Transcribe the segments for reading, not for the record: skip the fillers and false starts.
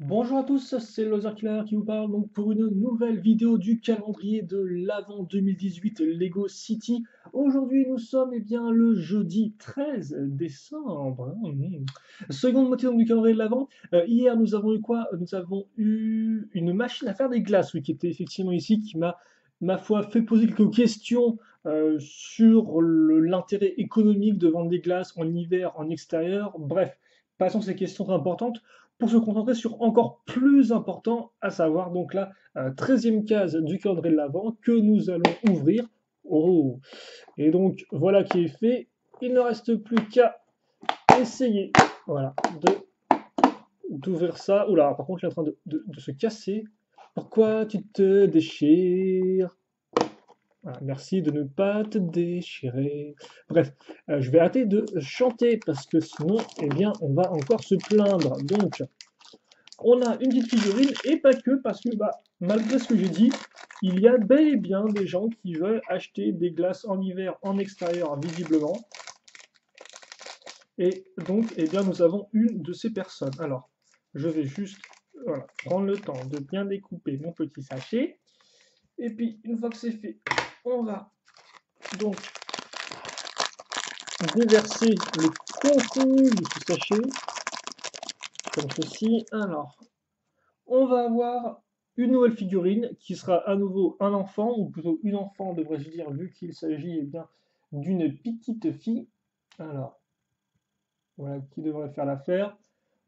Bonjour à tous, c'est Loser Killer qui vous parle donc pour une nouvelle vidéo du calendrier de l'Avent 2018 Lego City. Aujourd'hui nous sommes le jeudi 13 décembre. Seconde moitié donc du calendrier de l'Avent. Hier nous avons eu quoi? Nous avons eu une machine à faire des glaces, oui, qui était effectivement ici, qui m'a ma foi fait poser quelques questions sur l'intérêt économique de vendre des glaces en hiver, en extérieur. Bref, passons ces questions très importantes pour se concentrer sur encore plus important, à savoir donc la 13e case du calendrier de l'Avent que nous allons ouvrir. Oh. Et donc voilà qui est fait. Il ne reste plus qu'à essayer voilà, d'ouvrir ça. Oula, par contre, il est en train de se casser. Pourquoi tu te déchires? Voilà, merci de ne pas te déchirer. Bref, je vais arrêter de chanter parce que sinon, eh bien, on va encore se plaindre. Donc, on a une petite figurine et pas que parce que malgré ce que j'ai dit, il y a bel et bien des gens qui veulent acheter des glaces en hiver en extérieur visiblement. Et donc, eh bien, nous avons une de ces personnes. Alors, je vais juste voilà, prendre le temps de bien découper mon petit sachet. Et puis, une fois que c'est fait, on va donc déverser le contenu de ce sachet, comme ceci. Alors, on va avoir une nouvelle figurine qui sera à nouveau un enfant, ou plutôt une enfant devrais-je dire, vu qu'il s'agit bien d'une petite fille. Alors, voilà qui devrait faire l'affaire.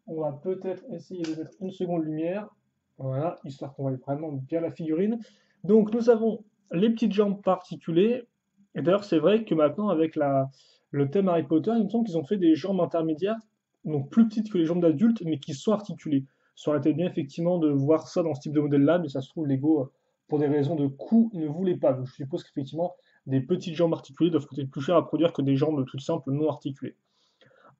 On va peut-être essayer de mettre une seconde lumière, voilà, histoire qu'on voit vraiment bien la figurine. Donc nous avons les petites jambes particulées, et d'ailleurs c'est vrai que maintenant avec le thème Harry Potter, il me semble qu'ils ont fait des jambes intermédiaires, donc plus petites que les jambes d'adultes, mais qui sont articulées. Ça aurait été bien effectivement de voir ça dans ce type de modèle-là, mais ça se trouve Lego, pour des raisons de coût, ne voulait pas. Donc je suppose qu'effectivement, des petites jambes articulées doivent coûter plus cher à produire que des jambes toutes simples non articulées.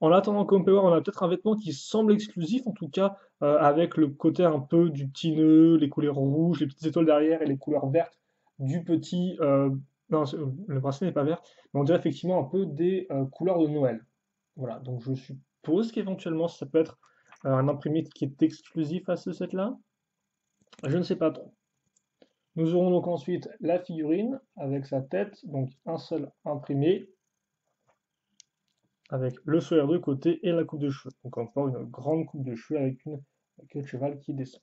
En attendant, comme on peut voir, on a peut-être un vêtement qui semble exclusif, en tout cas, avec le côté un peu du petit nœud, les couleurs rouges, les petites étoiles derrière et les couleurs vertes du petit. Non, le bracelet n'est pas vert, mais on dirait effectivement un peu des couleurs de Noël. Voilà, donc je suppose qu'éventuellement ça peut être un imprimé qui est exclusif à ce set-là. Je ne sais pas trop. Nous aurons donc ensuite la figurine avec sa tête, donc un seul imprimé, avec le sourire de côté et la coupe de cheveux. Donc encore une grande coupe de cheveux avec une queue de cheval qui descend.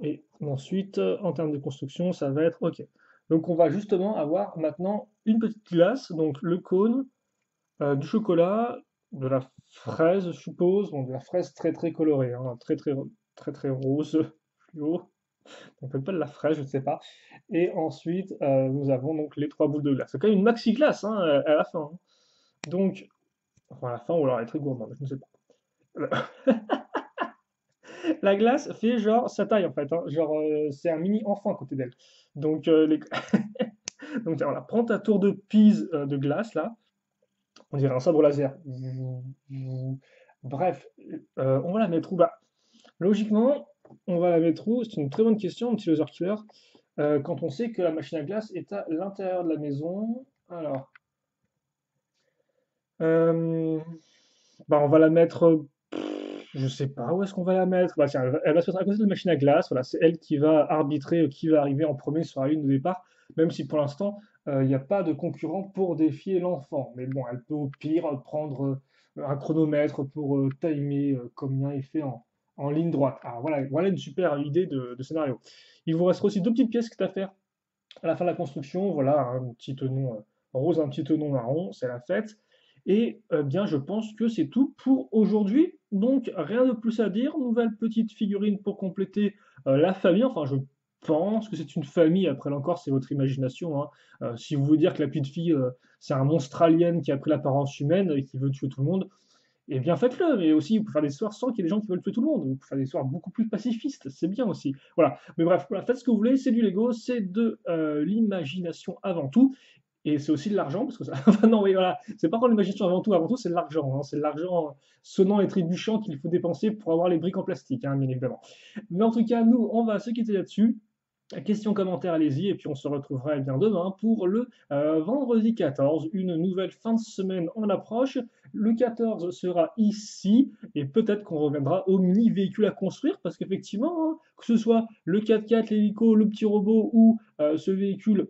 Et ensuite, en termes de construction, ça va être OK. Donc on va justement avoir maintenant une petite glace, donc le cône, du chocolat, de la fraise, je suppose, bon, de la fraise très très colorée, hein, très rose, fluo, on peut pas de la fraise, je ne sais pas. Et ensuite, nous avons donc les trois boules de glace. C'est quand même une maxi glace hein, à la fin, hein. Donc, enfin à la fin, ou alors elle est très gourmande, je ne sais pas. La glace fait genre sa taille en fait, hein. Genre c'est un mini enfant à côté d'elle. Donc, donc voilà, prends ta tour de Pise de glace là, on dirait un sabre laser. Bref, on va la mettre où? Bah, logiquement, on va la mettre où? C'est une très bonne question, mon petit laser killer. Quand on sait que la machine à glace est à l'intérieur de la maison. Alors, euh, bah, on va la mettre. Je sais pas où est-ce qu'on va la mettre. Bah, tiens, elle va se mettre à côté de la machine à glace. Voilà, c'est elle qui va arbitrer qui va arriver en premier sur la ligne de départ, même si pour l'instant, il n'y a pas de concurrent pour défier l'enfant. Mais bon, elle peut au pire prendre un chronomètre pour timer combien il fait en ligne droite. Alors voilà une super idée de scénario. Il vous restera aussi deux petites pièces à faire à la fin de la construction. Voilà, un petit tenon rose, un petit tenon marron, c'est la fête. Et bien, je pense que c'est tout pour aujourd'hui. Donc, rien de plus à dire. Nouvelle petite figurine pour compléter la famille. Enfin, je pense que c'est une famille. Après, là encore, c'est votre imagination, hein. Si vous voulez dire que la petite fille, c'est un monstre alien qui a pris l'apparence humaine et qui veut tuer tout le monde, eh bien faites-le. Mais aussi, vous pouvez faire des soirs sans qu'il y ait des gens qui veulent tuer tout le monde. Vous pouvez faire des soirs beaucoup plus pacifistes. C'est bien aussi. Voilà. Mais bref, voilà, faites ce que vous voulez. C'est du Lego. C'est de l'imagination avant tout. Et c'est aussi de l'argent, parce que ça. Enfin, non, oui, voilà. C'est pas vraiment l'imagination avant tout, c'est de l'argent, hein. C'est de l'argent sonnant et trébuchant qu'il faut dépenser pour avoir les briques en plastique, hein, bien évidemment. Mais en tout cas, nous, on va se quitter là-dessus. Question, commentaire, allez-y, et puis on se retrouvera eh bien demain pour le vendredi 14, une nouvelle fin de semaine en approche. Le 14 sera ici, et peut-être qu'on reviendra aux mini-véhicules à construire, parce qu'effectivement, hein, que ce soit le 4x4, l'hélico, le petit robot ou ce véhicule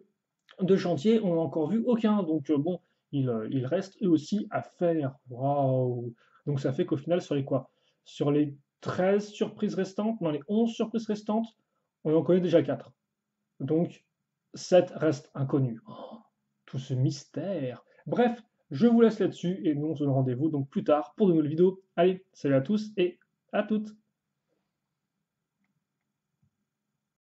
de chantier, on n'a encore vu aucun. Donc bon, il reste eux aussi à faire. Waouh! Donc ça fait qu'au final, sur les quoi? Sur les 13 surprises restantes, dans les 11 surprises restantes, on en connaît déjà 4. Donc 7 restent inconnus. Oh, tout ce mystère. Bref, je vous laisse là-dessus et nous on se donne rendez-vous donc plus tard pour de nouvelles vidéos. Allez, salut à tous et à toutes!